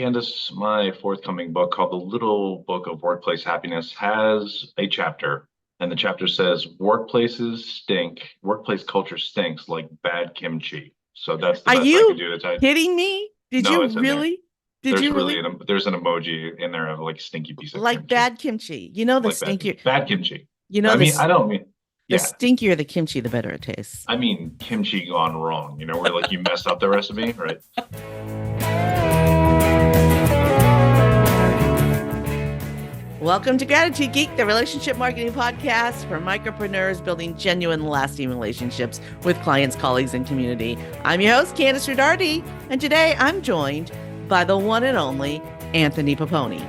Candace, my forthcoming book called The Little Book of Workplace Happiness has a chapter, and the chapter says workplaces stink, workplace culture stinks like bad kimchi. So that's the Are best I could you do to tell you. kidding me? Did No, you it's in there. really? Did There's you really really? there's an emoji in there of like stinky piece of Like kimchi, bad kimchi. You know the like stinkier bad you, kimchi. you know I mean, I don't mean the yeah. stinkier the kimchi, the better it tastes. I mean kimchi gone wrong. Where like you messed up the recipe, right? Welcome to Gratitude Geek, the relationship marketing podcast for micropreneurs building genuine, lasting relationships with clients, colleagues, and community. I'm your host, Candace Ridardi, and today I'm joined by the one and only Anthony Poponi.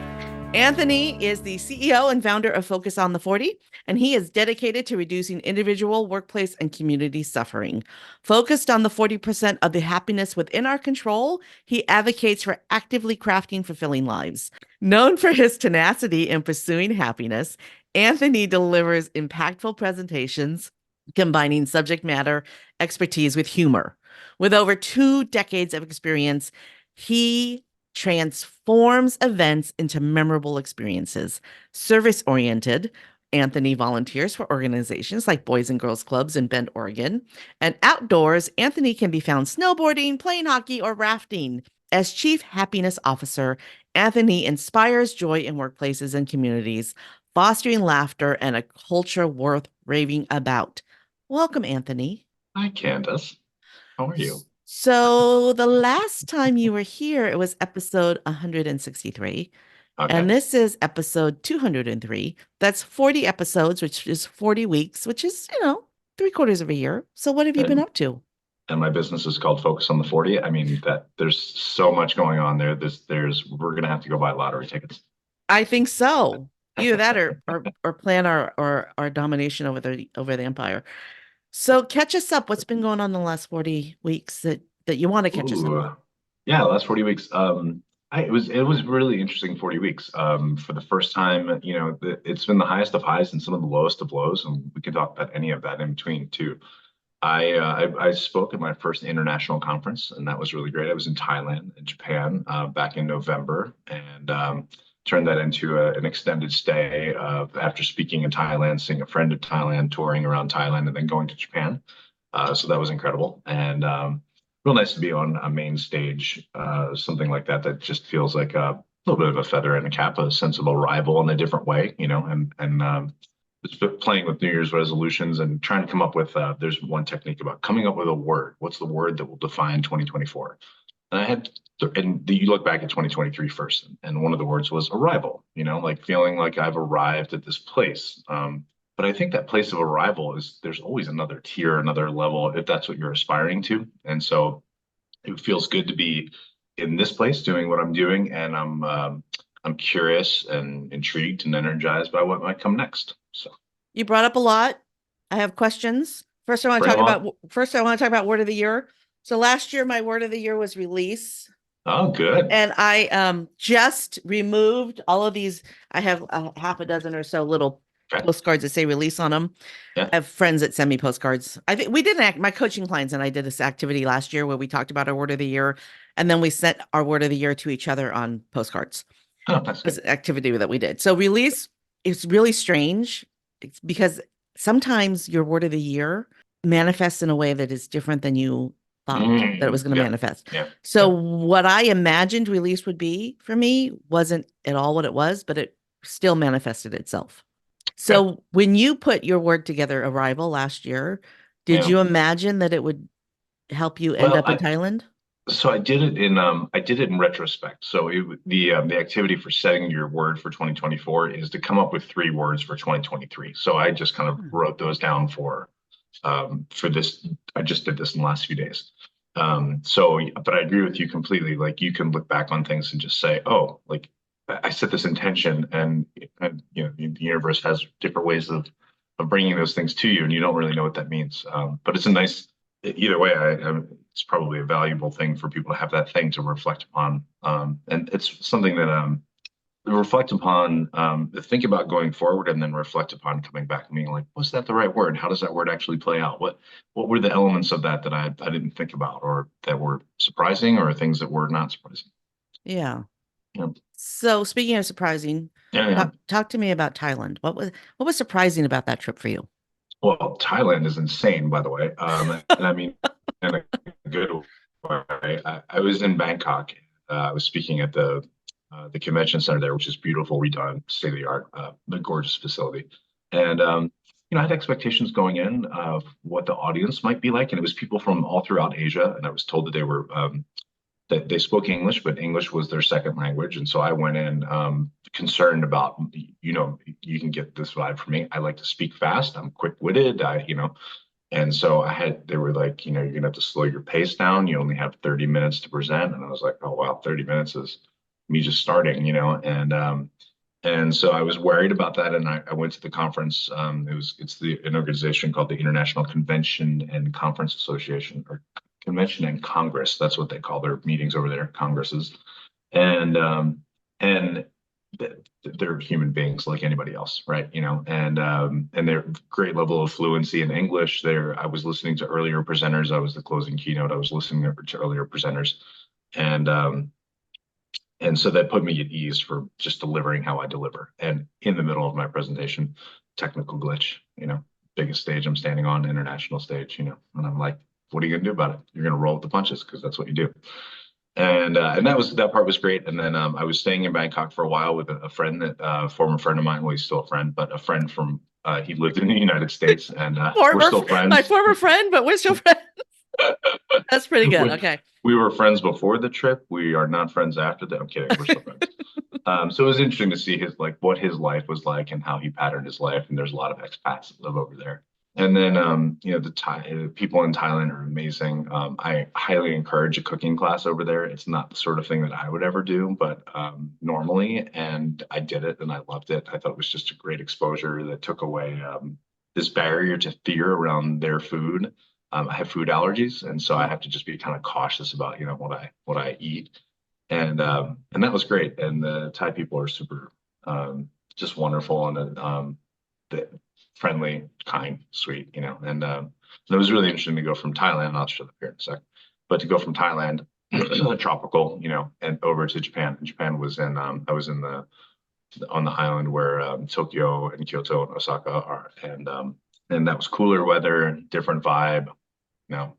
Anthony is the CEO and founder of Focus on the 40, and he is dedicated to reducing individual, workplace, and community suffering. Focused on the 40% of the happiness within our control, he advocates for actively crafting fulfilling lives. Known for his tenacity in pursuing happiness, Anthony delivers impactful presentations combining subject matter expertise with humor. With over 2 decades of experience, he transforms events into memorable experiences. Service oriented, Anthony volunteers for organizations like Boys and Girls Clubs in Bend, Oregon. And outdoors, Anthony can be found snowboarding, playing hockey, or rafting. As Chief Happiness Officer, Anthony inspires joy in workplaces and communities, fostering laughter and a culture worth raving about. Welcome, Anthony. Hi, Candace. How are you? So the last time you were here, it was episode 163, and Okay. this is episode 203. That's 40 episodes, which is 40 weeks, which is, 3/4 of a year. So what have you been And up to? and my business is called Focus on the 40. I mean that there's so much going on there. We're gonna have to go buy lottery tickets. I think so. Either that or plan our domination over the empire. So catch us up. What's been going on the last 40 weeks that you want to catch us up Ooh, on? yeah, last 40 weeks. It was really interesting 40 weeks. For the first time, it's been the highest of highs and some of the lowest of lows, and we can talk about any of that in between too. I spoke at my first international conference, and that was really great. I was in Thailand and Japan back in November, and turned that into an extended stay after speaking in Thailand, seeing a friend in Thailand, touring around Thailand, and then going to Japan. So that was incredible, and real nice to be on a main stage, something like that. That just feels like a little bit of a feather in a cap, a sense of arrival in a different way, and it's playing with New Year's resolutions and trying to come up with. There's one technique about coming up with a word. What's the word that will define 2024? And you look back at 2023 first, and one of the words was arrival. Like feeling like I've arrived at this place. But I think that place of arrival is there's always another tier, another level, if that's what you're aspiring to. And so it feels good to be in this place doing what I'm doing, and I'm curious and intrigued and energized by what might come next. So You brought up a lot. I have questions. bring them on. First I want to talk about word of the year. So last year my word of the year was release. Oh, good. And I just removed all of these. I have half a dozen or so little Okay. postcards that say release on them. Yeah. I have friends that send me postcards. I think we did my coaching clients and I did this activity last year where we talked about our word of the year, and then we sent our word of the year to each other on postcards. Oh, that's This good. activity that we did. So release is really strange. It's because sometimes your word of the year manifests in a way that is different than you thought that it was going to Yeah. manifest. Yeah. So Yeah. what I imagined release would be for me wasn't at all what it was, but it still manifested itself. Okay. So when you put your word together, arrival last year, did Yeah. you imagine that it would help you end Well, up in Thailand? I did it in retrospect. So the activity for setting your word for 2024 is to come up with 3 words for 2023. So I just kind of Hmm. wrote those down for this. I just did this in the last few days. But I agree with you completely. Like you can look back on things and just say, oh, like I set this intention, and the universe has different ways of bringing those things to you, and you don't really know what that means. But it's a nice either way. It's probably a valuable thing for people to have that thing to reflect upon, and it's something that reflect upon, think about going forward, and then reflect upon coming back and being like, was that the right word? How does that word actually play out? What were the elements of that I didn't think about, or that were surprising, or things that were not surprising? Yeah. Yeah. So speaking of surprising, Yeah, yeah. talk to me about Thailand. What was surprising about that trip for you? Well, Thailand is insane, by the way. And I mean, in a good way. I was in Bangkok. I was speaking at the convention center there, which is beautiful, redone, state of the art, a gorgeous facility. And I had expectations going in of what the audience might be like, and it was people from all throughout Asia. And I was told that they spoke English, but English was their second language. And so I went in concerned about, you can get this vibe from me. I like to speak fast. I'm quick-witted. And so they were like, you're gonna have to slow your pace down. You only have 30 minutes to present. And I was like, oh wow, 30 minutes is me just starting, and so I was worried about that. And I went to the conference. It's an organization called the International Convention and Conference Association, or Convention and Congress. That's what they call their meetings over there, congresses. And they're human beings like anybody else, right? And they're great level of fluency in English. I was listening to earlier presenters. I was the closing keynote. I was listening to earlier presenters, and so that put me at ease for just delivering how I deliver. And in the middle of my presentation, technical glitch, biggest stage I'm standing on, international stage, and I'm like, what are you gonna do about it? You're gonna roll with the punches because that's what you do. And that part was great. And then I was staying in Bangkok for a while with a friend former friend of mine. Well, he's still a friend, but a friend from he lived in the United States, and we're Former, still my friends. former friend, but we're still friends. That's pretty good. Okay. We were friends before the trip. We are not friends after that. I'm kidding. We're still friends. So it was interesting to see what his life was like and how he patterned his life. And there's a lot of expats that live over there. And then, the people in Thailand are amazing. I highly encourage a cooking class over there. It's not the sort of thing that I would ever do, but normally, and I did it and I loved it. I thought it was just a great exposure that took away this barrier to fear around their food. I have food allergies, and so I have to just be kind of cautious about, what I eat. And that was great. And the Thai people are super, just wonderful, and friendly, kind, sweet, and it was really interesting to go from Thailand. I'll show that here in a sec, but to go from Thailand, tropical, and over to Japan. Japan was I was on the island where Tokyo and Kyoto and Osaka are, and that was cooler weather, different vibe, a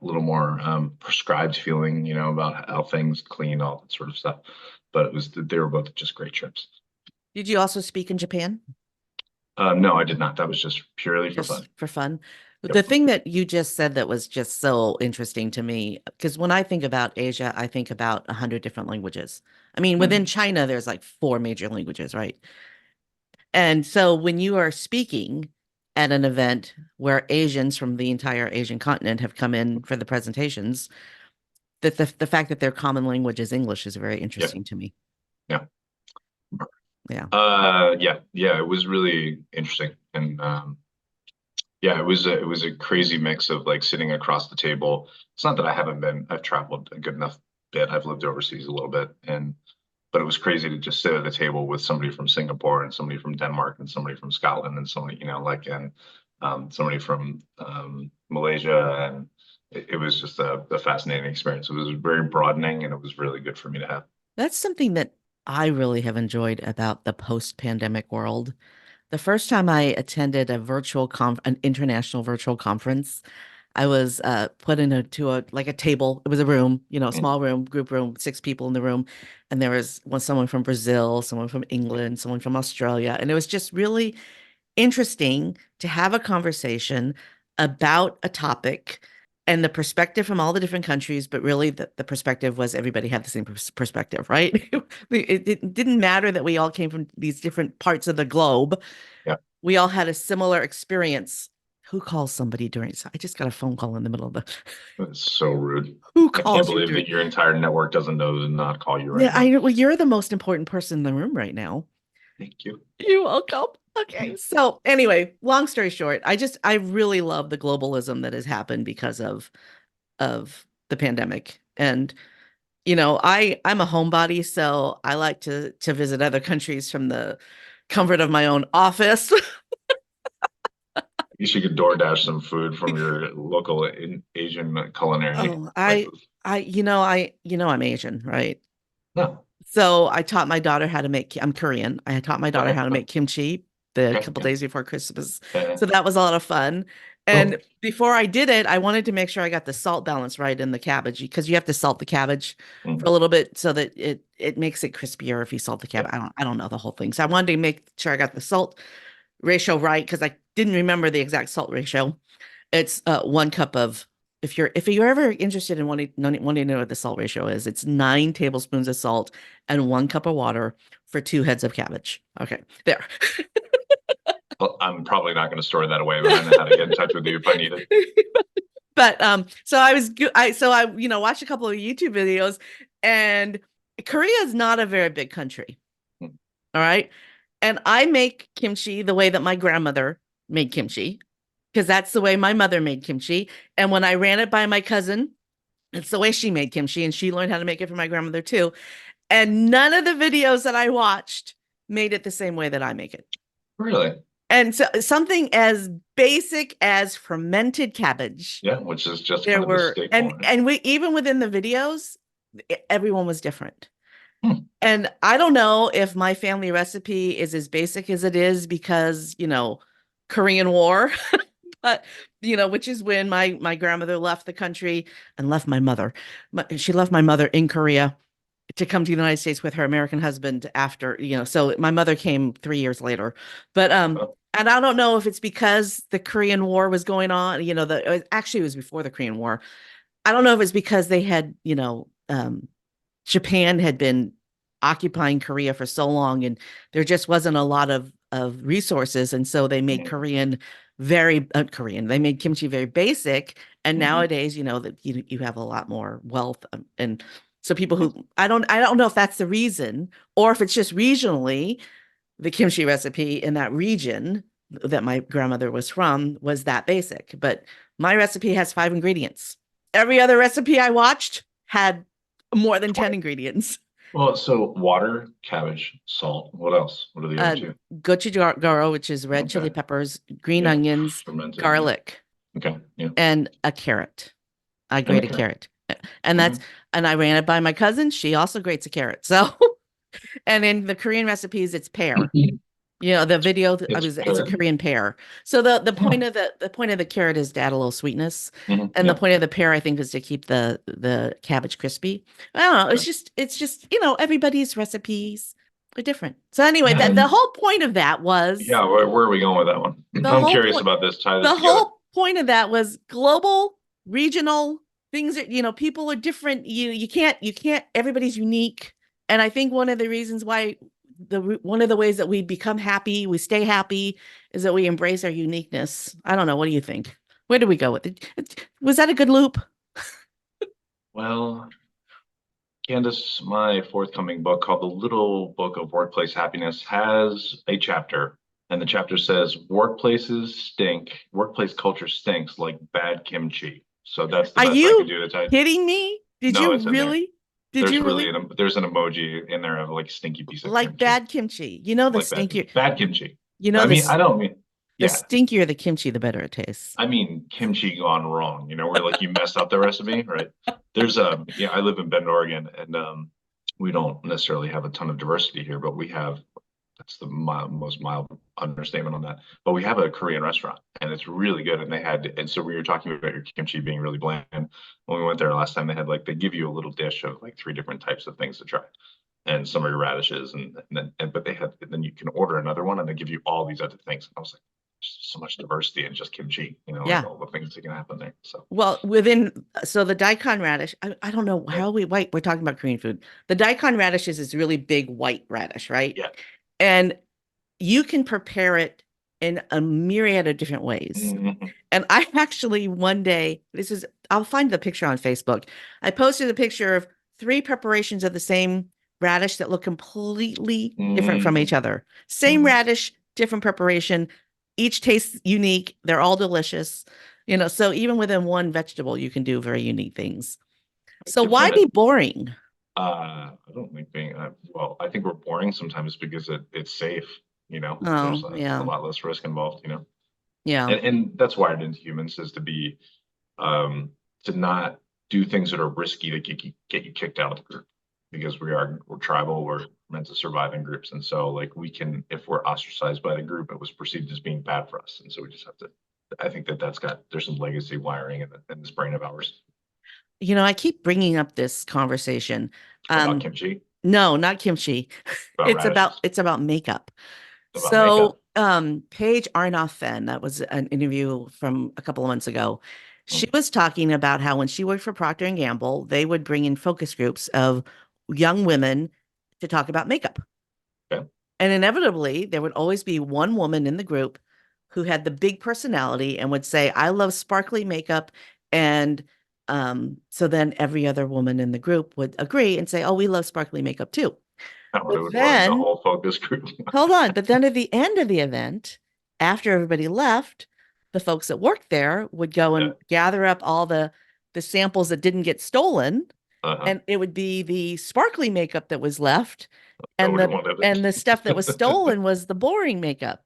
little more prescribed feeling, about how things clean, all that sort of stuff. But they were both just great trips. Did you also speak in Japan? No, I did not. That was just purely for Just fun. for fun. Yep. The thing that you just said that was just so interesting to me, because when I think about Asia, I think about 100 different languages. I mean, within China, there's like 4 major languages, right? And so when you are speaking at an event where Asians from the entire Asian continent have come in for the presentations, that the fact that their common language is English is very interesting to me. Yeah. Yeah. Yeah. It was really interesting, and yeah, it was a crazy mix of like sitting across the table. It's not that I've traveled a good enough bit. I've lived overseas a little bit, but it was crazy to just sit at a table with somebody from Singapore and somebody from Denmark and somebody from Scotland and somebody, and somebody from Malaysia, and it was just a fascinating experience. It was very broadening, and it was really good for me to have. That's something that I really have enjoyed about the post-pandemic world. The first time I attended an international virtual conference, I was put into a table. It was a room, a small room, group room, 6 people in the room, and there was someone from Brazil, someone from England, someone from Australia, and it was just really interesting to have a conversation about a topic and the perspective from all the different countries, but really the perspective was everybody had the same perspective, right? It didn't matter that we all came from these different parts of the globe. Yeah. We all had a similar experience. Who calls somebody during? I just got a phone call in the middle of the. It's so rude. Who I can't calls you believe during? that your entire network doesn't know to not call you right Yeah, now. well, you're the most important person in the room right now. Thank you. You're welcome. Okay. So anyway, long story short, I really love the globalism that has happened because of the pandemic. And I'm a homebody, so I like to visit other countries from the comfort of my own office. You should get DoorDash some food from your local Asian culinary Oh, places. I'm Asian, right? No. So I taught my daughter how to make, I'm Korean. I taught my daughter how to make kimchi the Okay, couple yeah, days before Christmas. yeah, So that was a lot of fun. And cool. before I did it, I wanted to make sure I got the salt balance right in the cabbage because you have to salt the cabbage for a Mhm. little bit so that it makes it crispier if you salt the Yeah, cabbage. I don't know the whole thing. So I wanted to make sure I got the salt ratio right because I didn't remember the exact salt ratio. It's 1 cup of if you're ever interested in wanting to know what the salt ratio is, it's 9 tablespoons of salt and 1 cup of water for 2 heads of cabbage. Okay, there. well, I'm probably not going to store that away, but I know how to get in touch with you if I need it. But so I was I watched a couple of YouTube videos, and Korea is not a very big country. Mm. All right. And I make kimchi the way that my grandmother made kimchi, because that's the way my mother made kimchi. And when I ran it by my cousin, it's the way she made kimchi, and she learned how to make it from my grandmother too. And none of the videos that I watched made it the same way that I make it. Really? And so something as basic as fermented cabbage, Yeah, which is just there kind of the were, staple, and right? and we even within the videos, everyone was different. Hmm. And I don't know if my family recipe is as basic as it is because, Korean War, but which is when my grandmother left the country and left my mother. She left my mother in Korea to come to the United States with her American husband after, so my mother came 3 years later. But Oh, and I don't know if it's because the Korean War was going on, actually it was before the Korean War. I don't know if it's because they had, Japan had been occupying Korea for so long, and there just wasn't a lot of resources, and so they made mhm, Korean. They made kimchi very basic, and mhm. nowadays, that you have a lot more wealth, and so people who I don't know if that's the reason, or if it's just regionally the kimchi recipe in that region that my grandmother was from was that basic. But my recipe has 5 ingredients. Every other recipe I watched had more than 10 ingredients. Well, so water, cabbage, salt. What else? What are the other Uh, two? gochujang, which is red chili Okay. peppers, green Yeah. onions, Fermented. Yeah. garlic, Okay. Yeah. and a carrot. I And the grate a carrot. carrot. And Okay. that's and I ran it by my cousin. She also grates a carrot. So, and in the Korean recipes, it's pear. The video It's it's a pear. Korean pear. So the point Oh. of the point of the carrot is to add a little sweetness. And the Yeah. point of the pear, I think, is to keep the cabbage crispy. I don't know. Okay. It's just, everybody's recipes are different. So anyway, that the Um, whole point of that was yeah. Where are we going with that one? the I'm whole curious point about this. Tie this the together. whole point of that was global, regional things that, people are different. You can't everybody's unique. And I think one of the reasons why one of the ways that we become happy, we stay happy, is that we embrace our uniqueness. I don't know. What do you think? Where do we go with it? Was that a good loop? Well, Candace, my forthcoming book called The Little Book of Workplace Happiness has a chapter, and the chapter says workplaces stink, workplace culture stinks like bad kimchi. So that's the Are best I could you do to tell you. kidding me? Did No, you it's in there. really? Did There's you really really? there's an emoji in there of like stinky piece of Like kimchi, bad kimchi? You know the like stinkier bad kimchi. you know I mean, this I don't mean, the yeah, stinkier the kimchi, the better it tastes. I mean kimchi gone wrong. Where like you messed up the recipe, right? There's yeah, I live in Bend, Oregon, and we don't necessarily have a ton of diversity here, but we have that's the most mild understatement on that. But we have a Korean restaurant, and it's really good. And so we were talking about your kimchi being really bland. When we went there last time, they give you a little dish of like 3 different types of things to try, and some are your radishes, but then you can order another one, and they give you all these other things. And I was like, there's so much diversity in just kimchi, like Yeah. all the things that can happen there. So Well, so the daikon radish, I don't know yeah, how we're talking about Korean food. The daikon radish is this really big white radish, right? yeah. And you can prepare it in a myriad of different ways. Mhm. And I actually one day, I'll find the picture on Facebook. I posted a picture of 3 preparations of the same radish that look completely different from each Mhm. other. Same Mhm. radish, different preparation. Each tastes unique. They're all delicious. So even within one vegetable, you can do very unique things. So why Different. be boring? I don't think being well, I think we're boring sometimes because it's safe, there's Oh, a yeah. lot less risk involved, Yeah. and that's wired into humans is to be to not do things that are risky that get you kicked out of the group. because we're tribal, we're meant to survive in groups. And so like we can, if we're ostracized by the group, it was perceived as being bad for us. And so we just have to, I think there's some legacy wiring in this brain of ours. I keep bringing up this conversation. About Um, kimchi, no, not kimchi. about radishes, It's about makeup. about makeup. So, Paige Arnoff-Fenn, that was an interview from a couple of months ago. She Mm, was talking about how when she worked for Procter and Gamble, they would bring in focus groups of young women to talk about makeup. okay. And inevitably, there would always be one woman in the group who had the big personality and would say, I love sparkly makeup. And so then every other woman in the group would agree and say, oh, we love sparkly makeup too. That But would run the then, whole focus group. hold on. But then at the end of the event, after everybody left, the folks that worked there would go Yeah. and gather up all the samples that didn't get stolen, Uh-huh. and it would be the sparkly makeup that was left, and Nobody the wanted and the stuff that was it. stolen was the boring makeup.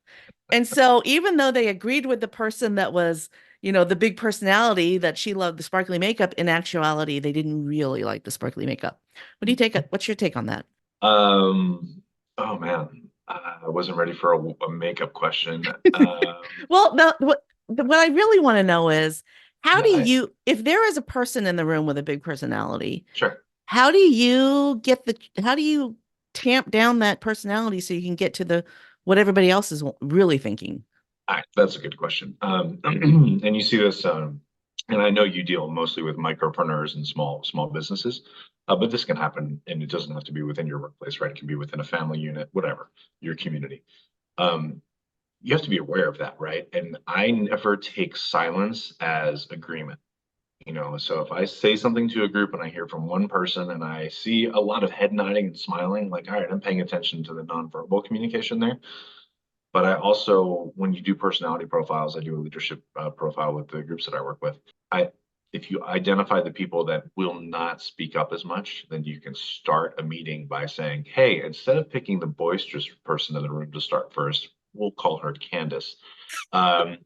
And so even though they agreed with the person that was, the big personality that she loved the sparkly makeup, in actuality, they didn't really like the sparkly makeup. What's your take on that? Um, oh man, I wasn't ready for a makeup question. Well, what I really want to know is Yeah, if there is a person in the room with a big personality, sure. how do you tamp down that personality so you can get to what everybody else is really thinking? All right, that's a good question. And you see this, and I know you deal mostly with micropreneurs and small businesses, but this can happen, and it doesn't have to be within your workplace, right? It can be within a family unit, whatever, your community. Um, you have to be aware of that, right? And I never take silence as agreement. So if I say something to a group and I hear from one person and I see a lot of head nodding and smiling, like, all right, I'm paying attention to the nonverbal communication there. But I also, when you do personality profiles, I do a leadership profile with the groups that I work with. If you identify the people that will not speak up as much, then you can start a meeting by saying, hey, instead of picking the boisterous person in the room to start first, we'll call her Candace. Um,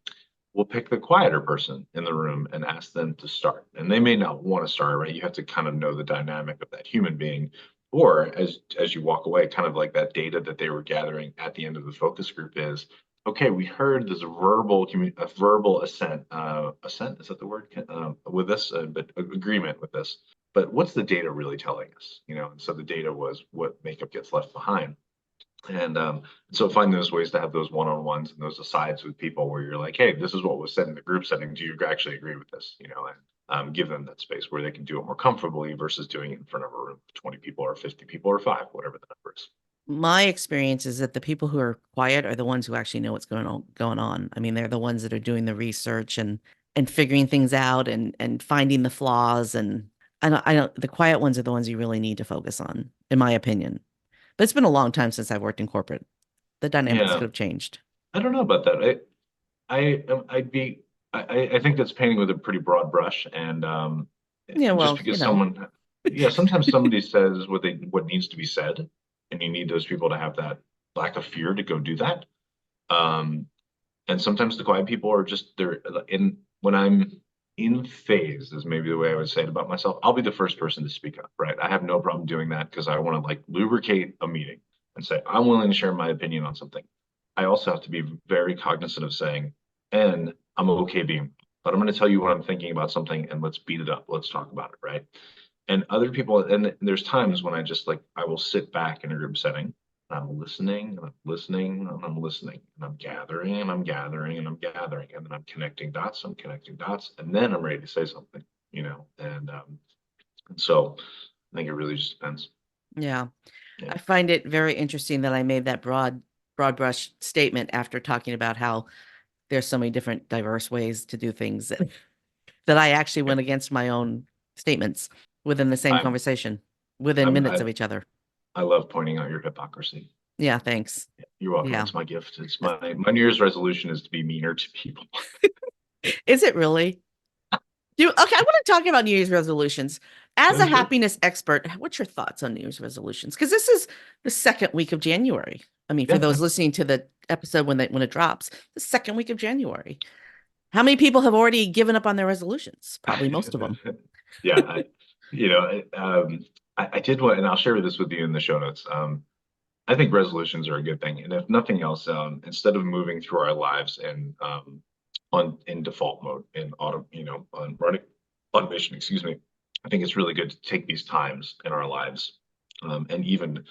we'll pick the quieter person in the room and ask them to start. And they may not want to start, right? You have to kind of know the dynamic of that human being. Or as you walk away, kind of like that data that they were gathering at the end of the focus group is, okay, we heard there's a verbal assent. Assent, is that the word? With this, but agreement with this. But what's the data really telling us? And so the data was what makeup gets left behind. And so find those ways to have those one-on-ones and those asides with people where you're like, hey, this is what was said in the group setting. Do you actually agree with this? And give them that space where they can do it more comfortably versus doing it in front of a room of 20 people or 50 people or five, whatever the number is. My experience is that the people who are quiet are the ones who actually know what's going on. I mean, they're the ones that are doing the research and figuring things out and finding the flaws. And I don't, the quiet ones are the ones you really need to focus on, in my opinion. But it's been a long time since I've worked in corporate. The dynamics Yeah, could have changed. I don't know about that. I'd be, I think that's painting with a pretty broad brush. And Yeah, just well, because yeah, sometimes somebody says what needs to be said, and you need those people to have that lack of fear to go do that. Um, and sometimes the quiet people are just they're in when I'm in phase is maybe the way I would say it about myself. I'll be the first person to speak up, right? I have no problem doing that because I want to like lubricate a meeting and say I'm willing to share my opinion on something. I also have to be very cognizant of saying, and I'm okay being, but I'm going to tell you what I'm thinking about something and let's beat it up. Let's talk about it, right? And other people, and there's times when I just like I will sit back in a group setting. I'm listening and I'm listening and I'm listening and I'm gathering and I'm gathering and I'm gathering and then I'm connecting dots. I'm connecting dots and then I'm ready to say something, and so I think it really just depends. Yeah. Yeah, I find it very interesting that I made that broad brush statement after talking about how there's so many different diverse ways to do things that I actually yeah. went against my own statements within the same I'm conversation, within I'm minutes of each other. I love pointing out your hypocrisy. Yeah, thanks. You're welcome. Yeah. It's my gift. It's my New Year's resolution is to be meaner to people. Is it really? Okay, I want to talk about New Year's resolutions. As Yeah, a sure. happiness expert, what's your thoughts on New Year's resolutions? Because this is the second week of January. I mean, for Yeah. those listening to the episode when it drops, the second week of January. How many people have already given up on their resolutions? Probably most of them. Yeah, you know, um, I did what, and I'll share this with you in the show notes. I think resolutions are a good thing, and if nothing else, instead of moving through our lives and on in default mode in on running automation, excuse me, I think it's really good to take these times in our lives, and even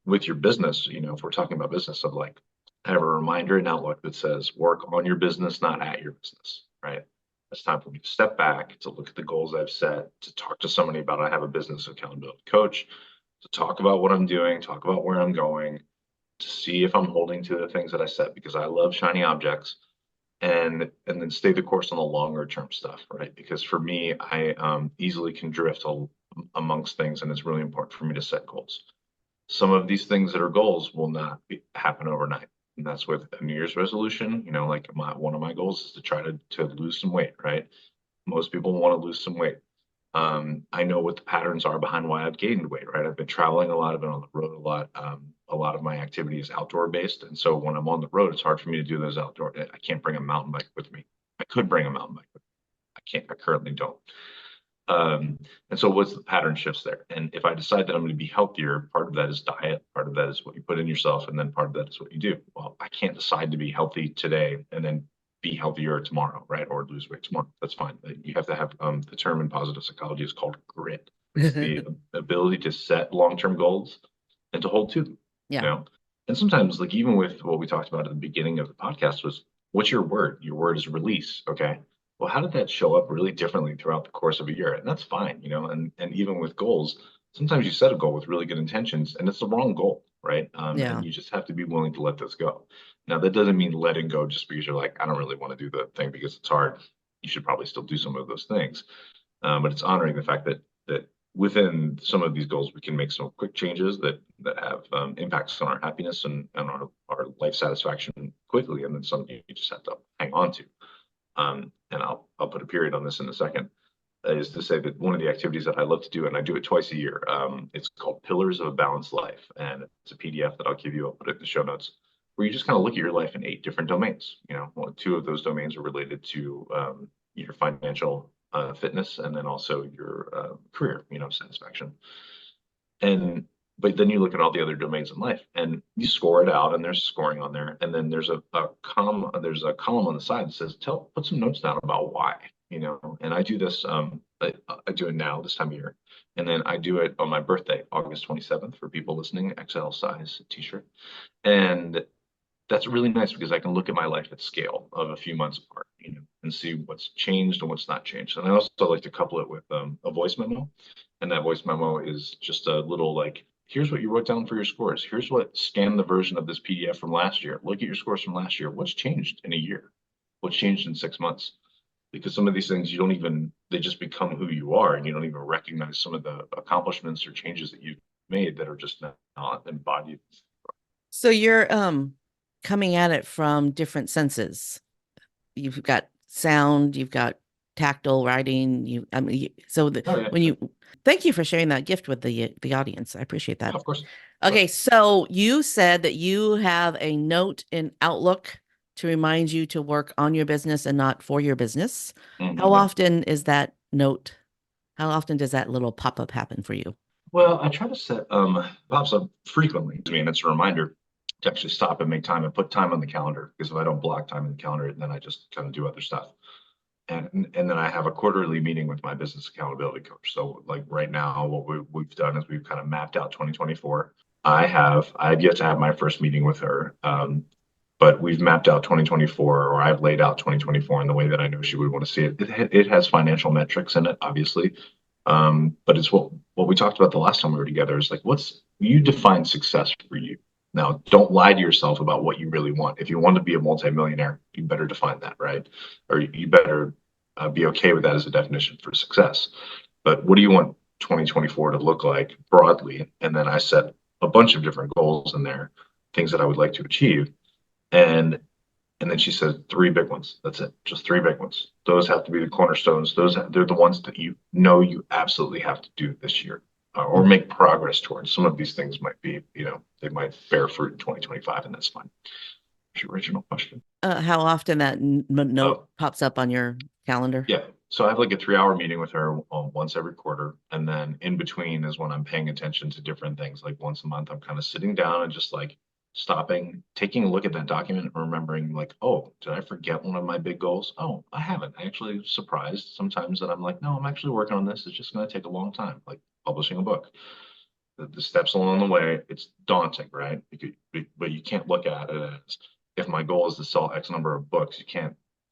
with your business, if we're talking about business, of like have a reminder and outlook that says work on your business, not at your business, right? It's time for me to step back, to look at the goals I've set, to talk to somebody about I have a business accountability coach, to talk about what I'm doing, talk about where I'm going, to see if I'm holding to the things that I set because I love shiny objects, and then stay the course on the longer term stuff, right? Because for me, I easily can drift amongst things, and it's really important for me to set goals. Some of these things that are goals will not happen overnight. And that's with a New Year's resolution. Like one of my goals is to try to lose some weight, right? Most people want to lose some weight. I know what the patterns are behind why I've gained weight, right? I've been traveling a lot, I've been on the road a lot. A lot of my activity is outdoor based. And so when I'm on the road, it's hard for me to do those outdoor. I can't bring a mountain bike with me. I could bring a mountain bike, but I currently don't. And so what's the pattern shifts there? And if I decide that I'm going to be healthier, part of that is diet, part of that is what you put in yourself, and then part of that is what you do. Well, I can't decide to be healthy today and then be healthier tomorrow, right? Or lose weight tomorrow. That's fine. You have to have the term in positive psychology is called grit. It's the ability to set long-term goals and to hold to them. Yeah. And sometimes, like even with what we talked about at the beginning of the podcast, was what's your word? Your word is release. Okay. Well, how did that show up really differently throughout the course of a year? And that's fine, and even with goals, sometimes you set a goal with really good intentions and it's the wrong goal, right? Yeah. And you just have to be willing to let those go. Now, that doesn't mean letting go just because you're like, I don't really want to do the thing because it's hard. You should probably still do some of those things. But it's honoring the fact that within some of these goals, we can make some quick changes that have impacts on our happiness and our life satisfaction quickly. And then some you just have to hang on to. And I'll put a period on this in a second, is to say that one of the activities that I love to do, and I do it twice a year, it's called Pillars of a Balanced Life. And it's a PDF that I'll give you, I'll put it in the show notes, where you just kind of look at your life in 8 different domains. Two of those domains are related to your financial fitness, and then also your career, satisfaction. But then you look at all the other domains in life and you score it out, and there's scoring on there. And then there's a column on the side that says, put some notes down about why, and I do this, I do it now this time of year. And then I do it on my birthday, August 27th, for people listening, XL size t-shirt. And that's really nice because I can look at my life at scale of a few months apart, and see what's changed and what's not changed. And I also like to couple it with a voice memo. And that voice memo is just a little like, here's what you wrote down for your scores. Here's what, scan the version of this PDF from last year. Look at your scores from last year. What's changed in a year? What's changed in 6 months? Because some of these things they just become who you are, and you don't even recognize some of the accomplishments or changes that you've made that are just not embodied. So you're coming at it from different senses. You've got sound, you've got tactile writing. When you thank you for sharing that gift with the audience. I appreciate that. Of course. Okay, so you said that you have a note in Outlook to remind you to work on your business and not for your business. Mm-hmm. How often is that note? How often does that little pop-up happen for you? Well, I try to set pops up frequently. I mean, it's a reminder to actually stop and make time and put time on the calendar, because if I don't block time in the calendar, then I just kind of do other stuff. And then I have a quarterly meeting with my business accountability coach. So like right now, what we've done is we've kind of mapped out 2024. I've yet to have my first meeting with her, but we've mapped out 2024, or I've laid out 2024 in the way that I know she would want to see it. It has financial metrics in it, obviously, but it's what we talked about the last time we were together. Is like, you define success for you. Now, don't lie to yourself about what you really want. If you want to be a multimillionaire, you better define that, right? Or you better be okay with that as a definition for success. But what do you want 2024 to look like broadly? And then I set a bunch of different goals in there, things that I would like to achieve. And then she said 3 big ones. That's it. Just 3 big ones. Those have to be the cornerstones. They're the ones that you absolutely have to do this year, or make progress towards. Some of these things might be, they might bear fruit in 2025, and that's fine. What's your original question? How often that note pops up on your calendar? Yeah. So I have like a 3 hour meeting with her once every quarter. And then in between is when I'm paying attention to different things. Like once a month, I'm kind of sitting down and just like stopping, taking a look at that document and remembering like, oh, did I forget one of my big goals? Oh, I haven't. I actually surprised sometimes that I'm like, no, I'm actually working on this. It's just going to take a long time, like publishing a book. The steps along the way, it's daunting, right? But you can't look at it as if my goal is to sell X number of books,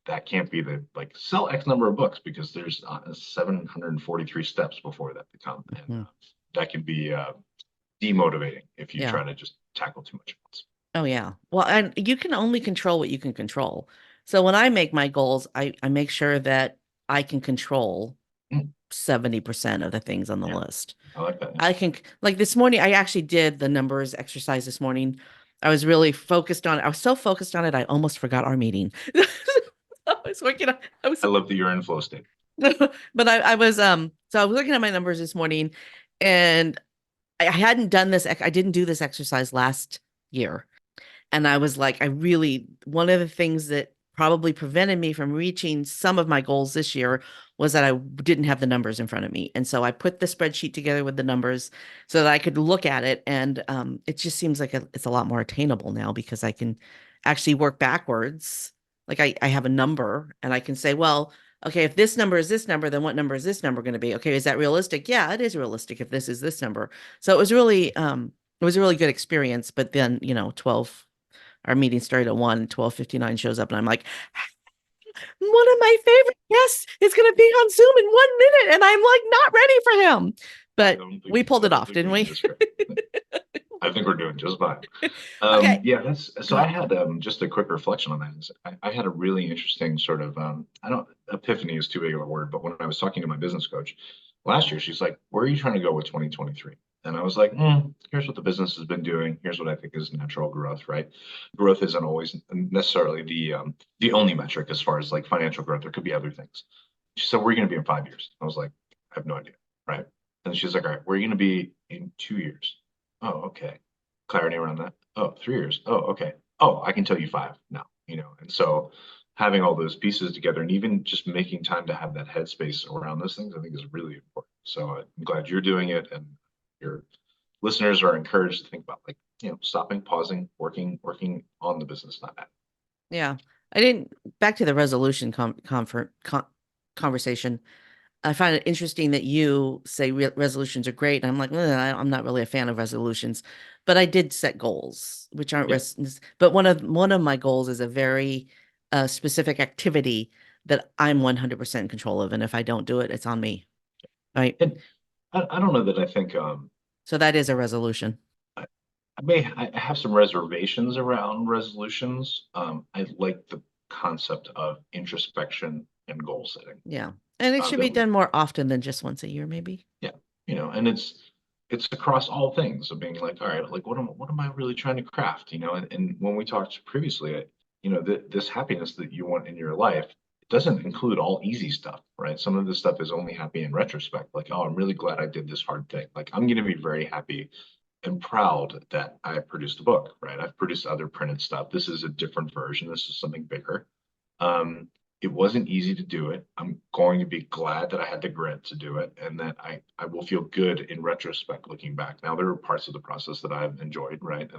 that can't be the like sell X number of books because there's 743 steps before that to come. And Mhm. that can be demotivating if you Yeah. try to just tackle too much at once. Oh, yeah. Well, and you can only control what you can control. So when I make my goals, I make sure that I can control Mm, 70% of the things on the yeah, list. I like that. I can, like this morning, I actually did the numbers exercise this morning. I was so focused on it, I almost forgot our meeting. I was working on, I was, I love that you're in flow state. but I was, so I was looking at my numbers this morning and I hadn't done this, I didn't do this exercise last year. And I was like, one of the things that probably prevented me from reaching some of my goals this year was that I didn't have the numbers in front of me. And so I put the spreadsheet together with the numbers so that I could look at it. And it just seems like it's a lot more attainable now because I can actually work backwards. Like I have a number and I can say, well, okay, if this number is this number, then what number is this number going to be? Okay, is that realistic? Yeah, it is realistic if this is this number. So it was a really good experience. But then, 12 our meeting started at 1, 12:59 shows up, and I'm like, one of my favorite guests is going to be on Zoom in 1 minute, and I'm like not ready for him. But we pulled I it don't off, think didn't we we? did script. I think we're doing just fine. Okay, Yeah, that's go so I ahead. had just a quick reflection on that. I had a really interesting sort of I don't epiphany is too big of a word, but when I was talking to my business coach last year, she's like, "Where are you trying to go with 2023?" And I was like, "Here's what the business has been doing. Here's what I think is natural growth, right? Growth isn't always necessarily the only metric as far as like financial growth. There could be other things." She said, "Where are you going to be in 5 years?" I was like, "I have no idea." Right. And she's like, "All right, where are you going to be in 2 years?" Oh, okay. Clarity around that. Oh, 3 years. Oh, okay. Oh, I can tell you five now. And so having all those pieces together and even just making time to have that headspace around those things, I think is really important. So I'm glad you're doing it and your listeners are encouraged to think about like, stopping, pausing, working on the business, not at. Yeah, I didn't. Back to the resolution conversation. I find it interesting that you say resolutions are great. And I'm like, I'm not really a fan of resolutions, but I did set goals, which aren't Yeah. but one of my goals is a very specific activity that I'm 100% in control of, and if I don't do it, it's on me, right? And I don't know that I think So that is a resolution. I have some reservations around resolutions. I like the concept of introspection and goal setting. Yeah, and it should be That done more often than just once a year, maybe. Yeah, and it's across all things of being like, all right, like what am I really trying to craft? And when we talked previously, this happiness that you want in your life, it doesn't include all easy stuff, right? Some of this stuff is only happy in retrospect. Like, oh, I'm really glad I did this hard thing. Like, I'm going to be very happy and proud that I produced a book, right? I've produced other printed stuff. This is a different version. This is something bigger. Um, it wasn't easy to do it. I'm going to be glad that I had the grit to do it and that I will feel good in retrospect looking back. Now there are parts of the process that I've enjoyed, right?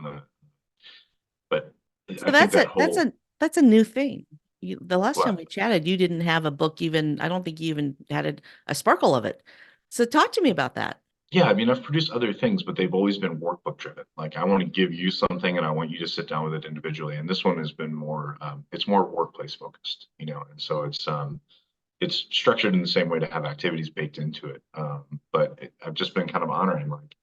But So I think that's that a that's whole a that's a new thing. The last time what we chatted, you didn't have a book even. I don't think you even had a sparkle of it. So talk to me about that. yeah, I mean, I've produced other things, but they've always been workbook driven. Like I want to give you something and I want you to sit down with it individually. And this one has been more, it's more workplace focused. And so it's structured in the same way to have activities baked into it. But I've just been kind of honoring like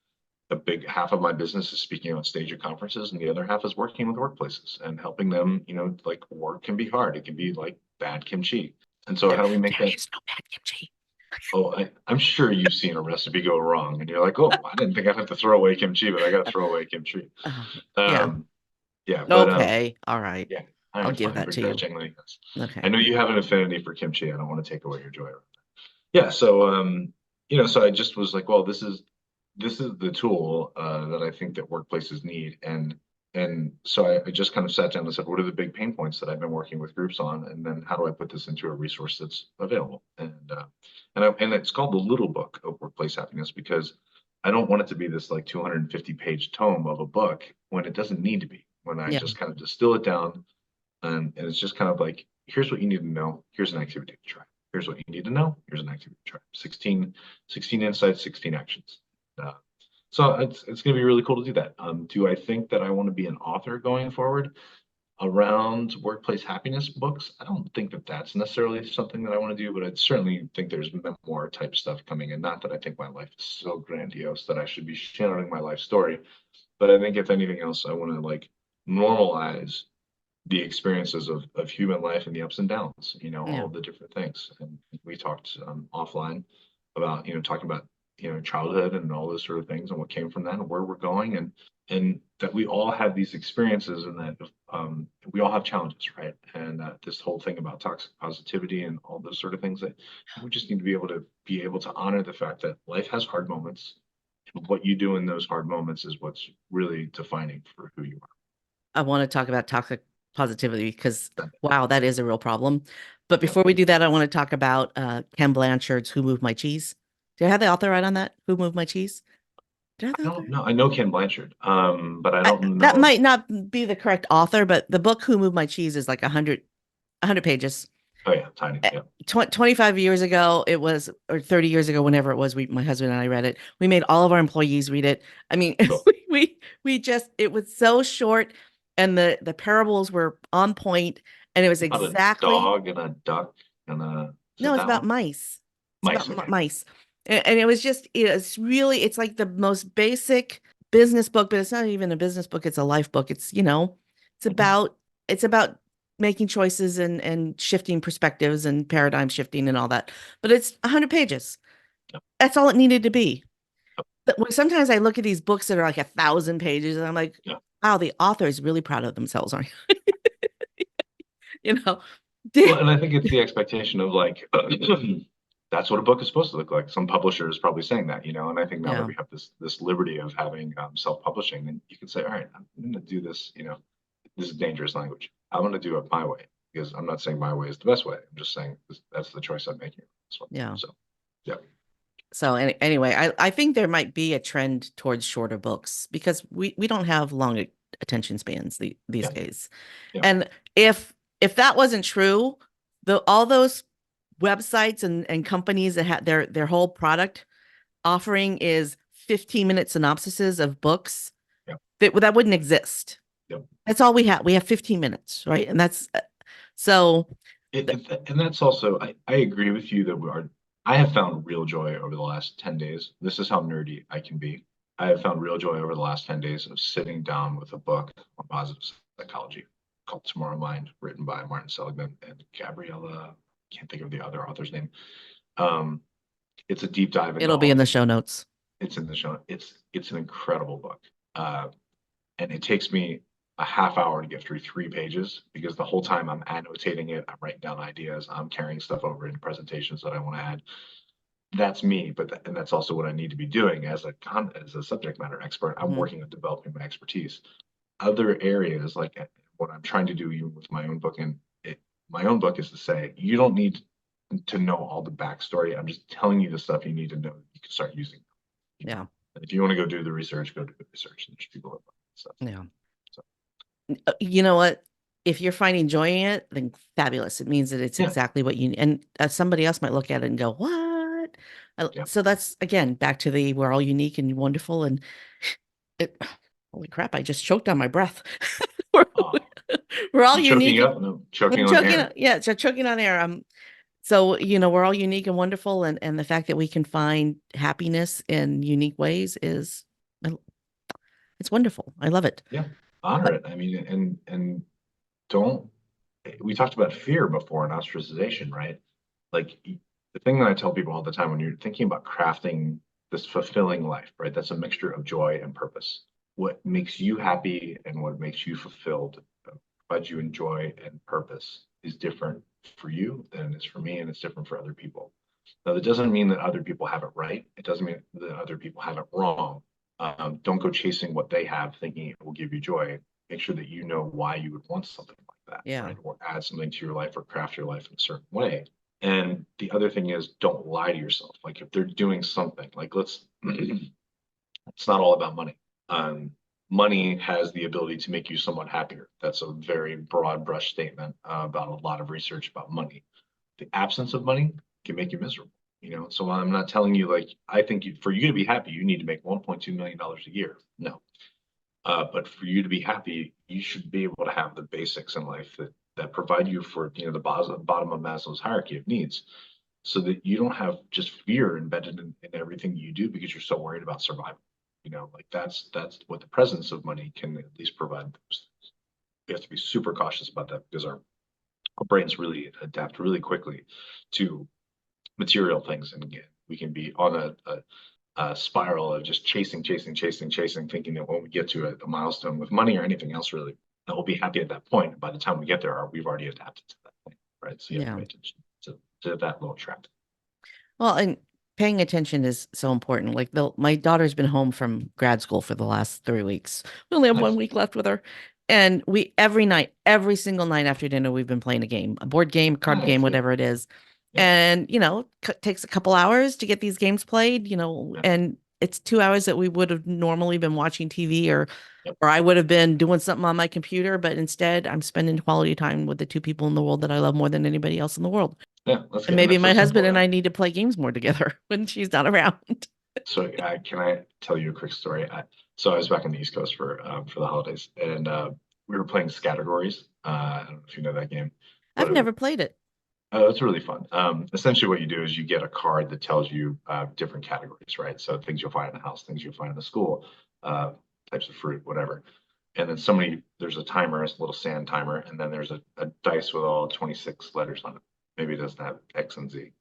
a big half of my business is speaking on stage at conferences, and the other half is working with workplaces and helping them. Like work can be hard. It can be like bad kimchi. And so There, how do we make there that? is no bad kimchi. Oh, I'm sure you've seen a recipe go wrong, and you're like, oh, I didn't think I'd have to throw away kimchi, but I got to throw away kimchi. Oh, yeah. Um, yeah, but Okay. All right. yeah, I'll I'm give fine that to you. begrudgingly. Yes. I Okay. know you have an affinity for kimchi. I don't want to take away your joy. Yeah, so so I just was like, well, this is the tool that I think that workplaces need, and And so I just kind of sat down and said, what are the big pain points that I've been working with groups on? And then how do I put this into a resource that's available? And it's called the Little Book of Workplace Happiness, because I don't want it to be this like 250-page tome of a book when it doesn't need to be. When I Yeah. just kind of distill it down, and it's just kind of like, here's what you need to know. Here's an activity to try. Here's what you need to know. Here's an activity to try. 16 insights, 16 actions. Uh, so it's going to be really cool to do that. Do I think that I want to be an author going forward around workplace happiness books? I don't think that that's necessarily something that I want to do, but I certainly think there's memoir type stuff coming in. Not that I think my life is so grandiose that I should be sharing my life story, but I think if anything else, I want to like normalize the experiences of human life and the ups and downs, Yeah. all of the different things. And we talked offline about, talking about, childhood and all those sort of things and what came from that and where we're going, and that we all have these experiences, and that we all have challenges, right? And this whole thing about toxic positivity and all those sort of things, that we just need to be able to honor the fact that life has hard moments. And what you do in those hard moments is what's really defining for who you are. I want to talk about toxic positivity because, wow, that is a real problem. But Yeah. before we do that, I want to talk about Ken Blanchard's Who Moved My Cheese. Do I have the author right on that? Who Moved My Cheese? Do I have the I author? don't know. I know Ken Blanchard, but I I, don't that know. might not be the correct author, but the book Who Moved My Cheese is like 100 pages. Oh yeah, tiny. Yeah. 25 years ago, it was, or 30 years ago, whenever it was, my husband and I read it. We made all of our employees read it. I mean, Cool. we just, it was so short, and the parables were on point, and it was About a exactly, dog and a duck and a. Is no, it it's that about one? mice. It's about Mice. Okay. mice. And it was just, it's really, it's like the most basic business book, but it's not even a business book. It's a life book. It's, it's Mhm. about, it's about making choices and shifting perspectives and paradigm shifting and all that. But it's 100 pages. Yep. That's all it needed to be. Yep. But sometimes I look at these books that are like 1,000 pages, and I'm like, Yep. wow, the author is really proud of themselves, aren't you? You know, Well, and I think it's the expectation of like, that's what a book is supposed to look like. Some publisher is probably saying that, and I think now that yeah, we have this liberty of having self-publishing, then you can say, all right, I'm going to do this. This is dangerous language. I'm going to do it my way, because I'm not saying my way is the best way. I'm just saying that's the choice I'm making. yeah. So, yeah. So anyway, I think there might be a trend towards shorter books because we don't have long attention spans these Yeah. days. Yeah. And if that wasn't true, all those websites and companies that had their whole product offering is 15-minute synopsises of books, Yeah. that wouldn't exist. Yeah. That's all we have. We have 15 minutes, right? And that's so And that's also, I agree with you that I have found real joy over the last 10 days. This is how nerdy I can be. I have found real joy over the last 10 days of sitting down with a book on positive psychology called Tomorrow Mind, written by Martin Seligman and Gabriella. Can't think of the other author's name. It's a deep dive into it'll be all in of the these. show notes. It's in the show. It's an incredible book. And it takes me a half hour to get through 3 pages, because the whole time I'm annotating it, I'm writing down ideas, I'm carrying stuff over into presentations that I want to add. That's me, and that's also what I need to be doing as a subject matter expert. I'm working on developing my expertise. Other areas, like what I'm trying to do even with my own book, and my own book is to say, you don't need to know all the backstory. I'm just telling you the stuff you need to know. You can start using. Yeah. And if you want to go do the research, go do the research. There's people that stuff. Yeah. So. You know what? If you're finding joy in it, then fabulous. It means that it's exactly what you need. And somebody else might look at it and go, what? So that's, again, back to we're all unique and wonderful. And holy crap, I just choked on my breath. We're all unique. Choking up? No, choking on air. Yeah, choking on air. So, we're all unique and wonderful. And the fact that we can find happiness in unique ways it's wonderful. I love it. Yeah, honor it. I mean, and don't. We talked about fear before and ostracization, right? Like the thing that I tell people all the time when you're thinking about crafting this fulfilling life, right? That's a mixture of joy and purpose. What makes you happy and what makes you fulfilled, provides you joy and purpose, is different for you than it is for me, and it's different for other people. Now, that doesn't mean that other people have it right. It doesn't mean that other people have it wrong. Don't go chasing what they have thinking it will give you joy. make sure that you know why you would want something like that, Yeah. right? Or add something to your life or craft your life in a certain way. And the other thing is, don't lie to yourself. Like if they're doing something, like it's not all about money. Money has the ability to make you somewhat happier. That's a very broad brush statement about a lot of research about money. The absence of money can make you miserable. So I'm not telling you like I think for you to be happy, you need to make $1.2 million a year. No, but for you to be happy, you should be able to have the basics in life that provide you for the bottom of Maslow's hierarchy of needs, so that you don't have just fear embedded in everything you do because you're so worried about survival. Like that's what the presence of money can at least provide those things. We have to be super cautious about that because our brains really adapt really quickly to material things, and again, we can be on a spiral of just chasing, thinking that when we get to a milestone with money or anything else, really, that we'll be happy at that point. By the time we get there, we've already adapted to that point, right? So you have to Yeah. pay attention to that little trap. Well, and paying attention is so important. Like my daughter's been home from grad school for the last 3 weeks. We only have Nice. 1 week left with her. And we every night, every single night after dinner, we've been playing a game, a board game, card game, Nice. whatever it is. Yeah. And, takes a couple hours to get these games played, Yeah. and it's 2 hours that we would have normally been watching TV or Yep. or I would have been doing something on my computer, but instead I'm spending quality time with the two people in the world that I love more than anybody else in the world. Yeah, that's And good. maybe That's so my husband simple, and right? I need to play games more together when she's not around. So can I tell you a quick story? So I was back on the East Coast for the holidays, and we were playing categories. I don't know if you know that game, I've but never played it. it's really fun. Essentially, what you do is you get a card that tells you different categories, right? So things you'll find in the house, things you'll find in the school, types of fruit, whatever. And then there's a timer, a little sand timer, and then there's a dice with all 26 letters on it. Maybe it doesn't have X and Z.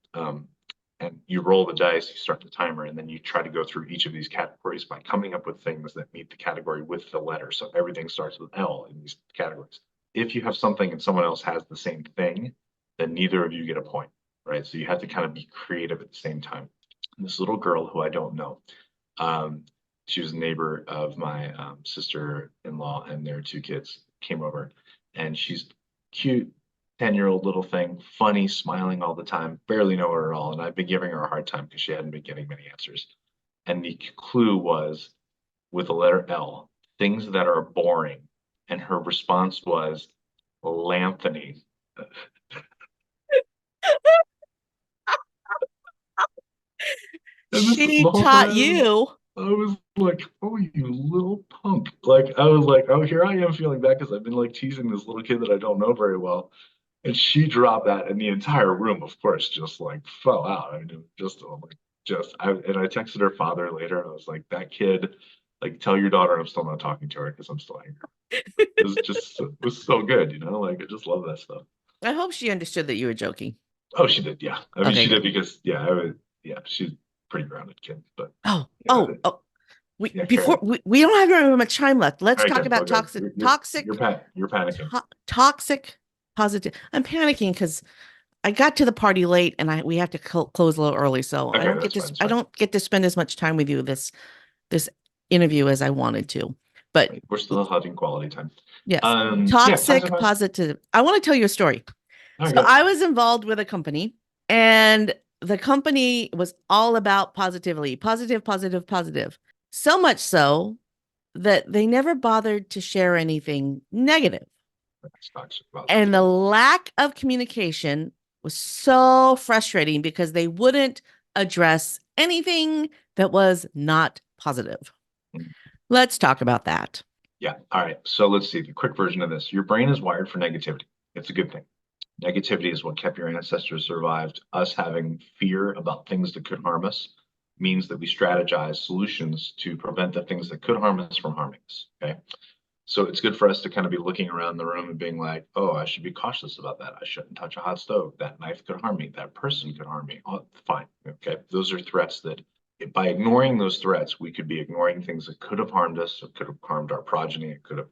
And you roll the dice, you start the timer, and then you try to go through each of these categories by coming up with things that meet the category with the letter. So everything starts with L in these categories. If you have something and someone else has the same thing, then neither of you get a point, right? So you have to kind of be creative at the same time. And this little girl who I don't know, she was a neighbor of my sister-in-law and their two kids came over, and she's cute, 10-year-old little thing, funny, smiling all the time, barely know her at all. And I've been giving her a hard time because she hadn't been getting many answers. And the clue was with the letter L, things that are boring. And her response was Lanthony. And She the whole taught time you. I was like, oh, you little punk. Like, I was like, oh, here I am feeling bad because I've been like teasing this little kid that I don't know very well. And she dropped that, and the entire room, of course, just like fell out. I mean, it was and I texted her father later, and I was like, that kid, like, tell your daughter I'm still not talking to her because I'm still angry. It was so good, like, I just love that stuff. I hope she understood that you were joking. Oh, she did, yeah. I mean, Okay, she did good. because, she's a pretty grounded kid, but Oh, yeah, We yeah, before Karen. we don't have very much time left. All Let's right, talk good. Go, about go. You're panicking. toxic positive. I'm panicking because I got to the party late and we have to close a little early, so Okay, that's fine. That's I fine. don't get to spend as much time with you this interview as I wanted to. But Right. We're still having quality time. yes, Yeah, toxic toxic positive. positive. I want to tell you a story. All right, So go. I was involved with a company, and the company was all about positively, positive, positive, positive. So much so that they never bothered to share anything negative. That's toxic And the positivity. lack of communication was so frustrating because they wouldn't address anything that was not positive. Mm. Let's talk about that. Yeah. All right. So let's see the quick version of this. Your brain is wired for negativity. It's a good thing. Negativity is what kept your ancestors survived. Us having fear about things that could harm us means that we strategize solutions to prevent the things that could harm us from harming us. Okay. So it's good for us to kind of be looking around the room and being like, oh, I should be cautious about that. I shouldn't touch a hot stove. That knife could harm me. That person could harm me. Oh, fine. Okay. Those are threats that by ignoring those threats, we could be ignoring things that could have harmed us. It could have harmed our progeny. It could have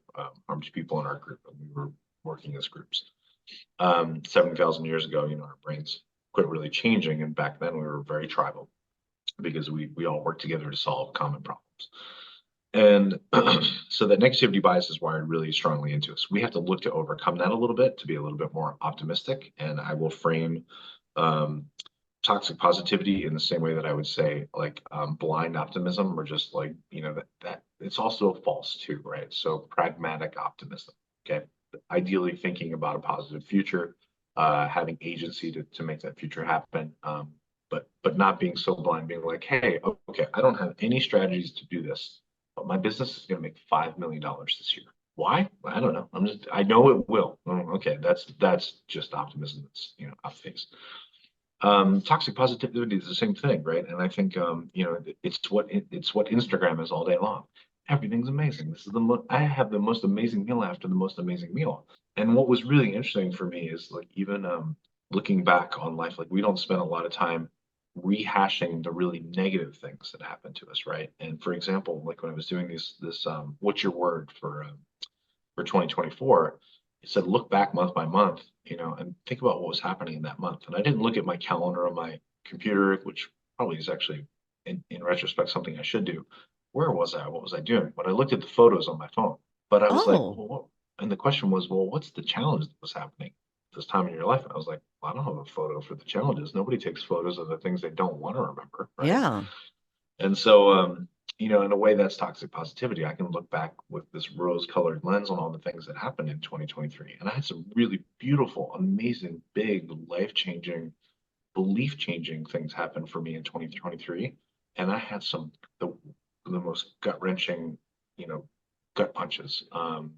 harmed people in our group. And we were working as groups. 70,000 years ago, our brains quit really changing. And back then we were very tribal because we all worked together to solve common problems. And so that negativity bias is wired really strongly into us. We have to look to overcome that a little bit to be a little bit more optimistic. And I will frame um, toxic positivity in the same way that I would say like blind optimism, or just like, that it's also false too, right? So pragmatic optimism, okay? Ideally thinking about a positive future, having agency to make that future happen. But not being so blind, being like, hey, okay, I don't have any strategies to do this, but my business is going to make $5 million this year. Why? I don't know. I know it will. Okay, that's just optimism. That's off phase. Toxic positivity is the same thing, right? And I think it's what Instagram is all day long. Everything's amazing. I have the most amazing meal after the most amazing meal. And what was really interesting for me is like even looking back on life, like we don't spend a lot of time rehashing the really negative things that happened to us, right? And for example, like when I was doing this what's your word for 2024, it said look back month by month, and think about what was happening in that month. And I didn't look at my calendar on my computer, which probably is actually in retrospect something I should do. Where was I? What was I doing? But I looked at the photos on my phone. But I was like, Oh, well, and the question was, well, what's the challenge that was happening this time in your life? And I was like, well, I don't have a photo for the challenges. Nobody takes photos of the things they don't want to remember, right? yeah. And so, in a way, that's toxic positivity. I can look back with this rose-colored lens on all the things that happened in 2023, and I had some really beautiful, amazing, big, life-changing, belief-changing things happen for me in 2023, and I had some the most gut-wrenching, you know, gut punches from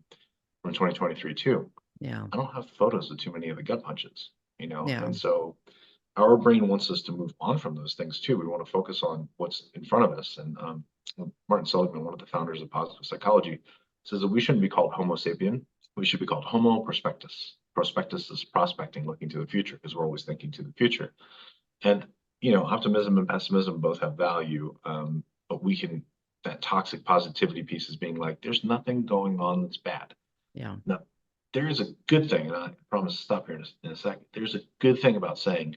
2023 too. Yeah. I don't have photos of too many of the gut punches, Yeah. and so our brain wants us to move on from those things too. We want to focus on what's in front of us. And Martin Seligman, one of the founders of positive psychology, says that we shouldn't be called Homo sapien. We should be called Homo prospectus. Prospectus is prospecting, looking to the future, because we're always thinking to the future. And optimism and pessimism both have value, but that toxic positivity piece is being like, there's nothing going on that's bad. Yeah. Now, there is a good thing, and I promise to stop here in a second. There's a good thing about saying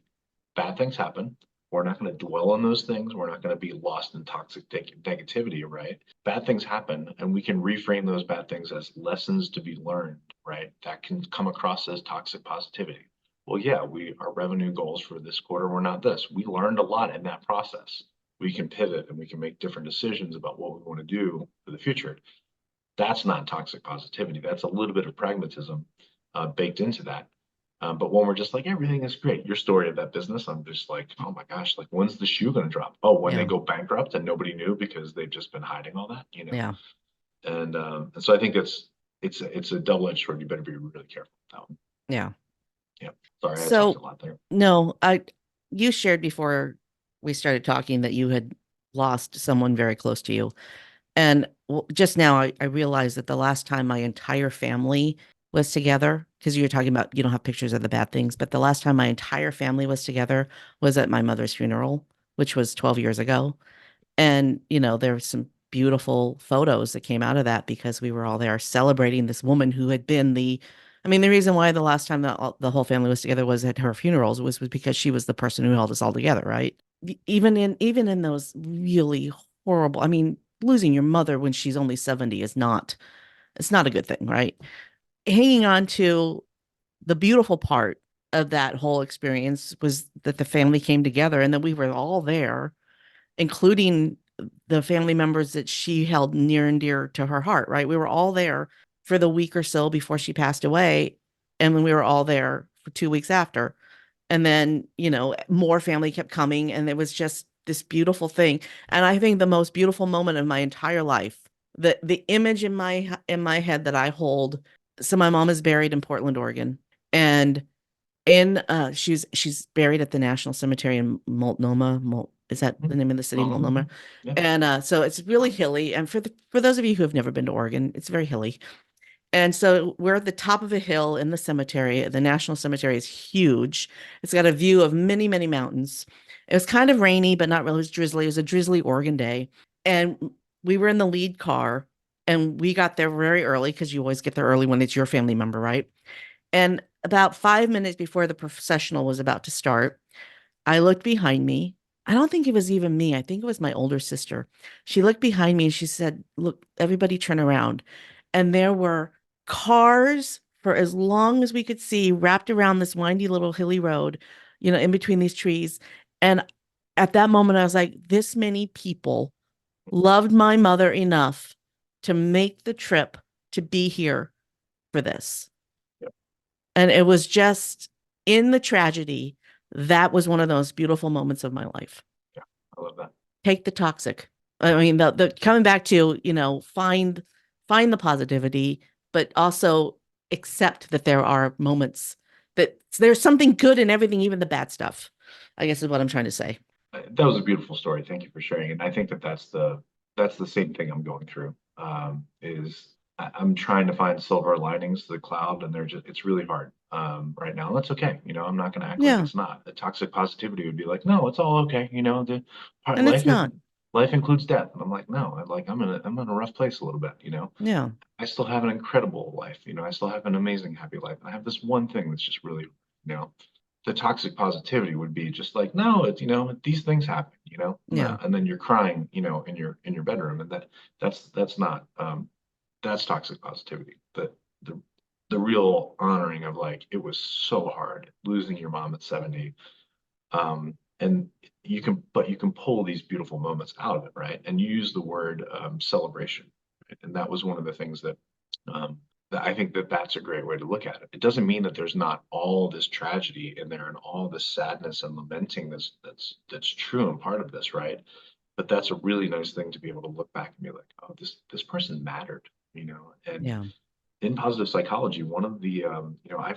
bad things happen. We're not going to dwell on those things. We're not going to be lost in toxic negativity, right? Bad things happen, and we can reframe those bad things as lessons to be learned, right? That can come across as toxic positivity. Well, yeah, our revenue goals for this quarter were not this. We learned a lot in that process. We can pivot and we can make different decisions about what we want to do for the future. That's not toxic positivity. That's a little bit of pragmatism baked into that. But when we're just like, everything is great, your story of that business, I'm just like, oh my gosh, like when's the shoe going to drop? Oh, when they Yeah. go bankrupt and nobody knew because they've just been hiding all that. Yeah. And so I think it's a double-edged sword. You better be really careful with that one. Yeah. Yeah. Sorry, I talked a So, lot there. no, you shared before we started talking that you had lost someone very close to you. And just now, I realized that the last time my entire family was together, because you were talking about you don't have pictures of the bad things, but the last time my entire family was together was at my mother's funeral, which was 12 years ago. And, there were some beautiful photos that came out of that because we were all there celebrating this woman who had been the reason why the last time that the whole family was together was at her funerals was because she was the person who held us all together, right? Even in those really horrible, losing your mother when she's only 70 it's not a good thing, right? Hanging on to the beautiful part of that whole experience was that the family came together and that we were all there, including the family members that she held near and dear to her heart, right? We were all there for the week or so before she passed away. And then we were all there for 2 weeks after. And then, more family kept coming. And it was just this beautiful thing. And I think the most beautiful moment of my entire life, the image in my head that I hold. So my mom is buried in Portland, Oregon. And she's buried at the National Cemetery in Multnomah. Is that the name of the city, Multnomah? Yeah. And so it's really hilly. And for those of you who have never been to Oregon, it's very hilly. And so we're at the top of a hill in the cemetery. The National Cemetery is huge. It's got a view of many, many mountains. It was kind of rainy, but not really. It was drizzly. It was a drizzly Oregon day. And we were in the lead car and we got there very early because you always get there early when it's your family member, right? And about 5 minutes before the processional was about to start, I looked behind me. I don't think it was even me. I think it was my older sister. She looked behind me and she said, "Look, everybody turn around." And there were cars for as long as we could see wrapped around this windy little hilly road, in between these trees. And at that moment, I was like, this many people loved my mother enough to make the trip to be here for this. Yep. And it was just in the tragedy, that was one of those beautiful moments of my life. Yeah, I love that. Take the toxic. I mean, the coming back to, find the positivity, but also accept that there are moments that there's something good in everything, even the bad stuff, I guess is what I'm trying to say. That was a beautiful story. Thank you for sharing. And I think that that's the same thing I'm going through. I'm trying to find silver linings to the cloud, and it's really hard right now. That's okay. I'm not going to act like Yeah. it's not. The toxic positivity would be like, no, it's all okay. The part And it's not. life includes death. And I'm like, no, I'm in a rough place a little bit. Yeah. I still have an incredible life. I still have an amazing, happy life. I have this one thing that's just really, the toxic positivity would be just like, no, it's, these things happen, Yeah. and then you're crying, in your bedroom, and that's not, that's toxic positivity. The real honoring of like, it was so hard losing your mom at 70. And but you can pull these beautiful moments out of it, right? And you use the word celebration, right? And that was one of the things that I think that's a great way to look at it. It doesn't mean that there's not all this tragedy in there and all this sadness and lamenting that's true and part of this, right? But that's a really nice thing to be able to look back and be like, oh, this person mattered, And Yeah. in positive psychology, one of the I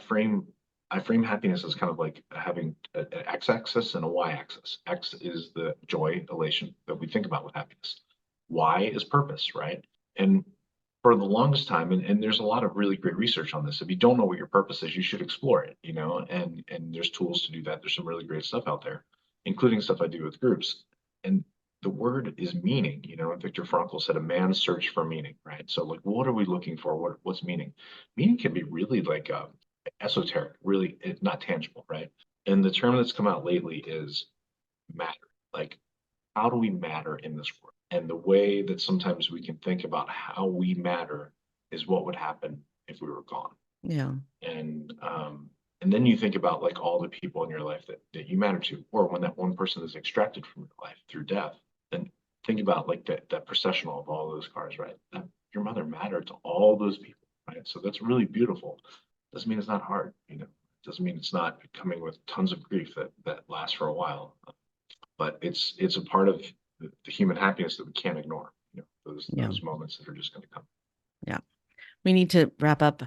frame happiness as kind of like having an x-axis and a y-axis. X is the joy, elation that we think about with happiness. Y is purpose, right? And for the longest time, and there's a lot of really great research on this. If you don't know what your purpose is, you should explore it, and there's tools to do that. There's some really great stuff out there, including stuff I do with groups. And the word is meaning, and Viktor Frankl said a man's search for meaning, right? So like, what are we looking for? What's meaning? Meaning can be really like esoteric, really not tangible, right? And the term that's come out lately is matter. Like, how do we matter in this world? And the way that sometimes we can think about how we matter is what would happen if we were gone. Yeah. And then you think about like all the people in your life that you matter to, or when that one person is extracted from your life through death, then think about like that processional of all those cars, right? That your mother mattered to all those people, right? So that's really beautiful. Doesn't mean it's not hard, Doesn't mean it's not coming with tons of grief that lasts for a while. But it's a part of the human happiness that we can't ignore. Those moments that are just going to come. Yeah. We need to wrap up.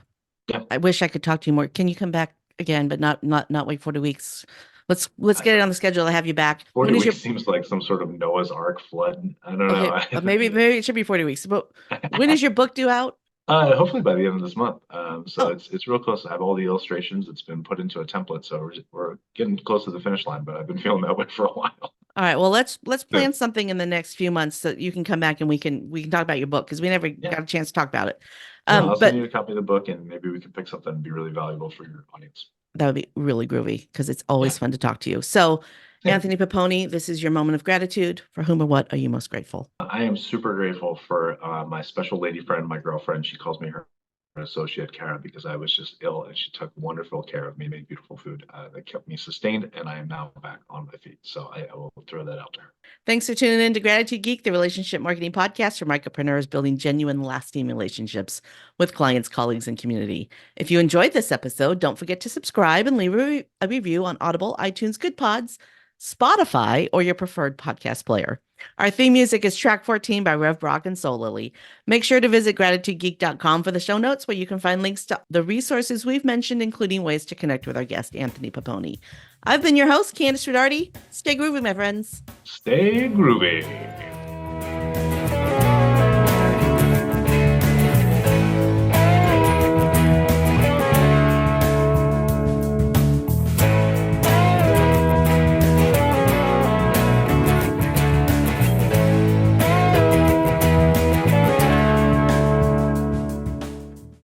Yeah. I wish I could talk to you more. Can you come back again, but not wait 40 weeks? Let's get it on the schedule to have you back. 40 weeks seems like some sort of Noah's Ark flood. I don't know. Maybe it should be 40 weeks. But when is your book due out? Hopefully by the end of this month. It's real close. I have all the illustrations. It's been put into a template, so we're getting close to the finish line. But I've been feeling that way for a while. All right. Well, let's plan something in the next few months so you can come back and we can talk about your book because we never got a chance to talk about it. I'll send you a copy of the book, and maybe we can pick something and be really valuable for your audience. That would be really groovy because it's always fun to talk to you. So, Anthony Poponi, this is your moment of gratitude. For whom or what are you most grateful? I am super grateful for my special lady friend, my girlfriend. She calls me her associate, Kara, because I was just ill, and she took wonderful care of me, made beautiful food that kept me sustained, and I am now back on my feet. So I will throw that out to her. Thanks for tuning in to Gratitude Geek, the relationship marketing podcast for micropreneurs building genuine, lasting relationships with clients, colleagues, and community. If you enjoyed this episode, don't forget to subscribe and leave a review on Audible, iTunes, Good Pods, Spotify, or your preferred podcast player. Our theme music is track 14 by Rev Brock and Soul Lily. Make sure to visit gratitudegeek.com for the show notes where you can find links to the resources we've mentioned, including ways to connect with our guest, Anthony Poponi. I've been your host, Kandas and Anthony. Stay groovy, my friends. Stay groovy.